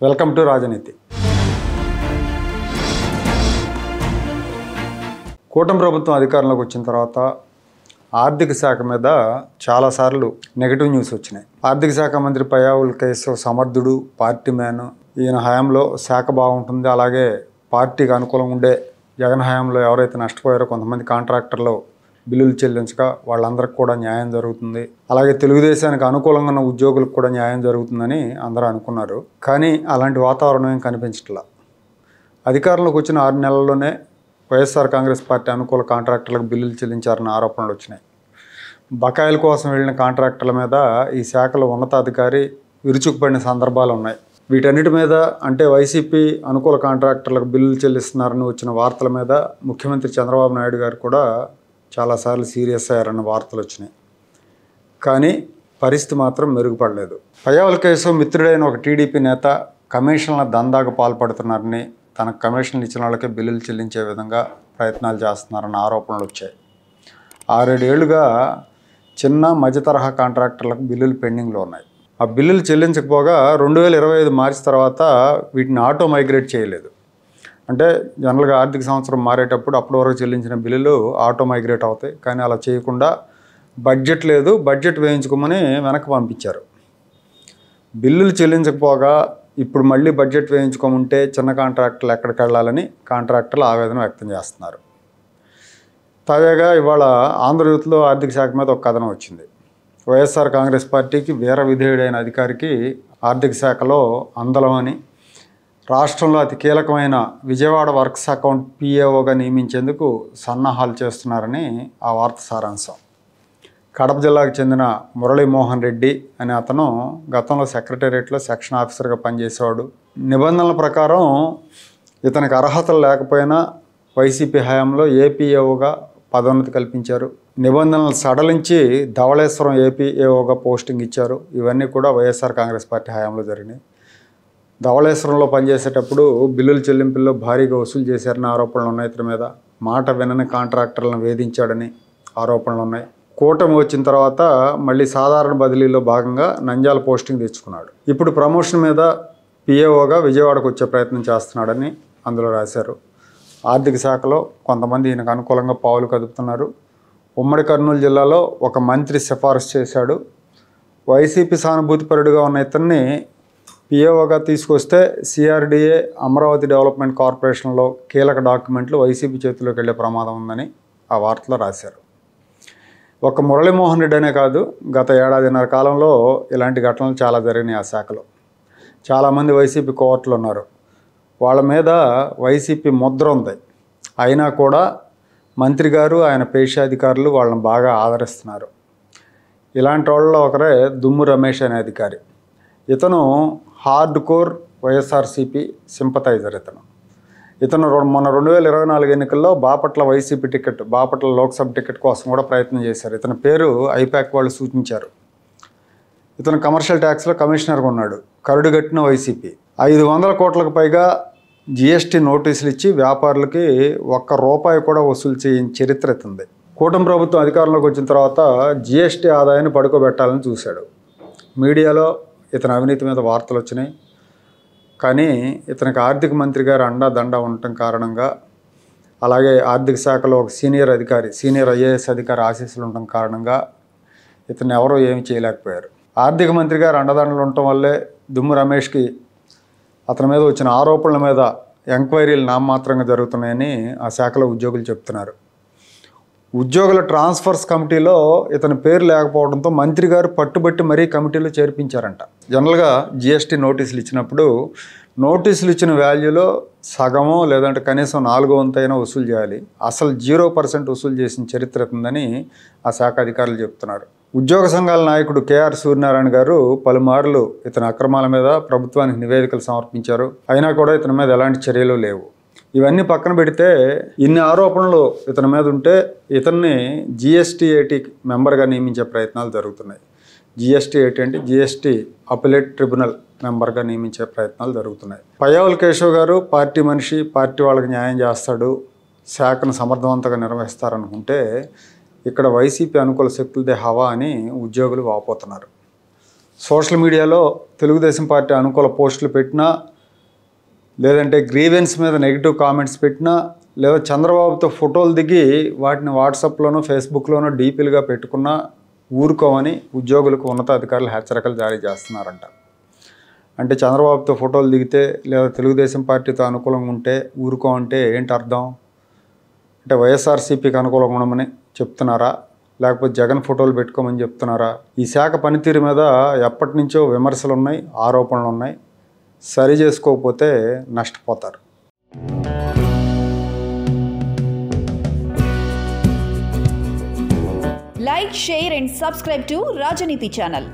Welcome to రాజనీతి. కూటమి ప్రభుత్వం అధికారంలోకి వచ్చిన తర్వాత ఆర్థిక శాఖ మీద చాలాసార్లు నెగిటివ్ న్యూస్ వచ్చినాయి. ఆర్థిక శాఖ మంత్రి పయ్యావుల కేశవ్ సమర్థుడు, పార్టీ మ్యాన్, ఈయన హయాంలో శాఖ బాగుంటుంది, అలాగే పార్టీకి అనుకూలంగా ఉండే జగన్ హయాంలో ఎవరైతే నష్టపోయారో కొంతమంది కాంట్రాక్టర్లు బిల్లులు చెల్లించక వాళ్ళందరికీ కూడా న్యాయం జరుగుతుంది, అలాగే తెలుగుదేశానికి అనుకూలంగా ఉన్న ఉద్యోగులకు కూడా న్యాయం జరుగుతుందని అందరూ అనుకున్నారు. కానీ అలాంటి వాతావరణం ఏం కనిపించట్లా. అధికారంలోకి వచ్చిన 6 నెలల్లోనే వైఎస్ఆర్ కాంగ్రెస్ పార్టీ అనుకూల కాంట్రాక్టర్లకు బిల్లులు చెల్లించారన్న ఆరోపణలు వచ్చినాయి. బకాయిల కోసం వెళ్ళిన కాంట్రాక్టర్ల మీద ఈ శాఖలో ఉన్నతాధికారి విరుచుకుపడిన సందర్భాలు ఉన్నాయి. వీటన్నిటి మీద అంటే వైసీపీ అనుకూల కాంట్రాక్టర్లకు బిల్లులు చెల్లిస్తున్నారని వచ్చిన వార్తల మీద ముఖ్యమంత్రి చంద్రబాబు నాయుడు గారు కూడా చాలాసార్లు సీరియస్ అయ్యారన్న వార్తలు వచ్చినాయి. కానీ పరిస్థితి మాత్రం మెరుగుపడలేదు. పయ్యావుల కేశవ్ మిత్రుడైన ఒక టీడీపీ నేత కమిషన్ల దందాకు పాల్పడుతున్నారని, తనకు కమిషన్లు ఇచ్చిన వాళ్ళకే బిల్లులు చెల్లించే విధంగా ప్రయత్నాలు చేస్తున్నారన్న ఆరోపణలు వచ్చాయి. 6-7 ఏళ్లుగా చిన్న మధ్య తరహా కాంట్రాక్టర్లకు బిల్లులు పెండింగ్లో ఉన్నాయి. ఆ బిల్లులు చెల్లించకపోగా 2025 మార్చి తర్వాత వీటిని ఆటో మైగ్రేట్ చేయలేదు. అంటే జనరల్గా ఆర్థిక సంవత్సరం మారేటప్పుడు అప్పటి వరకు చెల్లించిన బిల్లులు ఆటో మైగ్రేట్ అవుతాయి. కానీ అలా చేయకుండా బడ్జెట్ లేదు, బడ్జెట్ వేయించుకోమని వెనక్కి పంపించారు. బిల్లులు చెల్లించకపోగా ఇప్పుడు మళ్ళీ బడ్జెట్ వేయించుకోమంటే చిన్న కాంట్రాక్టర్లు ఎక్కడికి వెళ్ళాలని కాంట్రాక్టర్లు ఆవేదన వ్యక్తం చేస్తున్నారు. తాజాగా ఇవాళ ఆంధ్రజ్యోతిలో ఆర్థిక శాఖ మీద ఒక కథనం వచ్చింది. వైఎస్ఆర్ కాంగ్రెస్ పార్టీకి వీర విధేయుడైన అధికారికి ఆర్థిక శాఖలో అందలమని, రాష్ట్రంలో అతి కీలకమైన విజయవాడ వర్క్స్ అకౌంట్ పిఏఓగా నియమించేందుకు సన్నాహాలు చేస్తున్నారని ఆ వార్త సారాంశం. కడప జిల్లాకు చెందిన మురళీమోహన్ రెడ్డి అనే అతను గతంలో సెక్రటేరియట్లో సెక్షన్ ఆఫీసర్గా పనిచేసేవాడు. నిబంధనల ప్రకారం ఇతనికి అర్హతలు లేకపోయినా వైసీపీ హయాంలో ఏపీఏఓగా పదోన్నతి కల్పించారు. నిబంధనలు సడలించి ధవళేశ్వరం ఏపీఏఓగా పోస్టింగ్ ఇచ్చారు. ఇవన్నీ కూడా వైఎస్ఆర్ కాంగ్రెస్ పార్టీ హయాంలో జరిగినాయి. ధవళేశ్వరంలో పనిచేసేటప్పుడు బిల్లుల చెల్లింపుల్లో భారీగా వసూలు చేశారని ఆరోపణలు ఉన్నాయి. ఇతని మీద మాట వినని కాంట్రాక్టర్లను వేధించాడని ఆరోపణలు ఉన్నాయి. కూటమి వచ్చిన తర్వాత మళ్ళీ సాధారణ బదిలీలో భాగంగా నంద్యాల పోస్టింగ్ తెచ్చుకున్నాడు. ఇప్పుడు ప్రమోషన్ మీద పిఏఓగా విజయవాడకు వచ్చే ప్రయత్నం చేస్తున్నాడని అందులో రాశారు. ఆర్థిక శాఖలో కొంతమంది ఈయనకు అనుకూలంగా పావులు కదుపుతున్నారు. ఉమ్మడి కర్నూలు జిల్లాలో ఒక మంత్రి సిఫారసు చేశాడు. వైసీపీ సానుభూతిపరుడుగా ఉన్న ఇతన్ని పిఏఓగా తీసుకొస్తే సిఆర్డీఏ అమరావతి డెవలప్మెంట్ కార్పొరేషన్లో కీలక డాక్యుమెంట్లు వైసీపీ చేతిలోకి వెళ్ళే ప్రమాదం ఉందని ఆ వార్తలో రాశారు. ఒక మురళీమోహన్ రెడ్డి అనే కాదు, గత 1.5 ఏళ్ల కాలంలో ఇలాంటి ఘటనలు చాలా జరిగినాయి. ఆ శాఖలో చాలామంది వైసీపీ కోవర్టులు ఉన్నారు. వాళ్ళ మీద వైసీపీ ముద్ర ఉంది. అయినా కూడా మంత్రి గారు, ఆయన పేషాధికారులు వాళ్ళని బాగా ఆదరిస్తున్నారు. ఇలాంటి వాళ్ళలో ఒకరే దుమ్ము రమేష్ అనే అధికారి. ఇతను హార్డ్ కోర్ వైఎస్ఆర్సీపీ సింపథైజర్. ఇతను మొన్న 2024 ఎన్నికల్లో Bapatla YCP ticket, Bapatla Lok Sabha ticket కోసం కూడా ప్రయత్నం చేశారు. ఇతని పేరు ఐపాక్ వాళ్ళు సూచించారు. ఇతను కమర్షియల్ ట్యాక్స్లో కమిషనర్గా ఉన్నాడు. కరుడుగట్టిన వైసీపీ 500 కోట్లకు పైగా జీఎస్టీ నోటీసులు ఇచ్చి వ్యాపారులకి ₹1 కూడా వసూలు చేయని చరిత్ర ఇతుంది. కూటమి ప్రభుత్వం అధికారంలోకి వచ్చిన తర్వాత జీఎస్టీ ఆదాయాన్ని పడుకోబెట్టాలని చూశాడు. మీడియాలో ఇతని అవినీతి మీద వార్తలు వచ్చినాయి. కానీ ఇతనికి ఆర్థిక మంత్రి గారు అండా ఉండటం కారణంగా, అలాగే ఆర్థిక శాఖలో ఒక సీనియర్ ఐఏఎస్ అధికారి ఆశీస్సులు ఉండటం కారణంగా ఇతను ఎవరో ఏమి చేయలేకపోయారు. ఆర్థిక మంత్రి గారు అండదండలు ఉండటం వల్లే దుమ్ము రమేష్కి అతని మీద వచ్చిన ఆరోపణల మీద ఎంక్వైరీలు నామమాత్రంగా జరుగుతున్నాయని ఆ శాఖలో ఉద్యోగులు చెప్తున్నారు. ఉద్యోగుల ట్రాన్స్ఫర్స్ కమిటీలో ఇతని పేరు లేకపోవడంతో మంత్రి గారు పట్టుబట్టి మరీ కమిటీలో చేర్పించారంట. జనరల్గా జీఎస్టీ నోటీసులు ఇచ్చినప్పుడు నోటీసులు ఇచ్చిన వాల్యూలో సగమో లేదంటే కనీసం 4వ వంతైనా వసూలు చేయాలి. అసలు 0% వసూలు చేసిన చరిత్ర ఉందని ఆ శాఖ అధికారులు చెప్తున్నారు. ఉద్యోగ సంఘాల నాయకుడు కేఆర్ సూర్యనారాయణ గారు పలుమార్లు ఇతని అక్రమాల మీద ప్రభుత్వానికి నివేదికలు సమర్పించారు. అయినా కూడా ఇతని మీద ఎలాంటి చర్యలు లేవు. ఇవన్నీ పక్కన పెడితే ఇన్ని ఆరోపణలు ఇతని మీద ఉంటే ఇతన్ని జీఎస్టీఏటీ మెంబర్గా నియమించే ప్రయత్నాలు జరుగుతున్నాయి. జీఎస్టీఏటీ అంటే జీఎస్టీ అపిలేట్ ట్రిబ్యునల్ మెంబర్గా నియమించే ప్రయత్నాలు జరుగుతున్నాయి. పయ్యావుల కేశవ్ గారు పార్టీ మనిషి, పార్టీ వాళ్ళకి న్యాయం చేస్తాడు, శాఖను సమర్థవంతంగా నిర్వహిస్తారనుకుంటే ఇక్కడ వైసీపీ అనుకూల శక్తులదే హవా అని ఉద్యోగులు వాపోతున్నారు. సోషల్ మీడియాలో తెలుగుదేశం పార్టీ అనుకూల పోస్టులు పెట్టినా, లేదంటే గ్రీవెన్స్ మీద నెగిటివ్ కామెంట్స్ పెట్టినా, లేదా చంద్రబాబుతో ఫోటోలు దిగి వాటిని వాట్సాప్లోనో ఫేస్బుక్లోనో డీపీలుగా పెట్టుకున్నా ఊరుకోమని ఉద్యోగులకు ఉన్నతాధికారులు హెచ్చరికలు జారీ చేస్తున్నారంట. అంటే చంద్రబాబుతో ఫోటోలు దిగితే లేదా తెలుగుదేశం పార్టీతో అనుకూలంగా ఉంటే ఊరుకోమంటే ఏంటి అర్థం? అంటే వైఎస్ఆర్సీపీకి అనుకూలంగా ఉండమని చెప్తున్నారా, లేకపోతే జగన్ ఫోటోలు పెట్టుకోమని చెప్తున్నారా? ఈ శాఖ పనితీరు మీద ఎప్పటి నుంచో విమర్శలు ఉన్నాయి, ఆరోపణలు ఉన్నాయి. సరి చేసుకోకపోతే నష్టపోతారు. Like, share and subscribe to Rajaniti channel.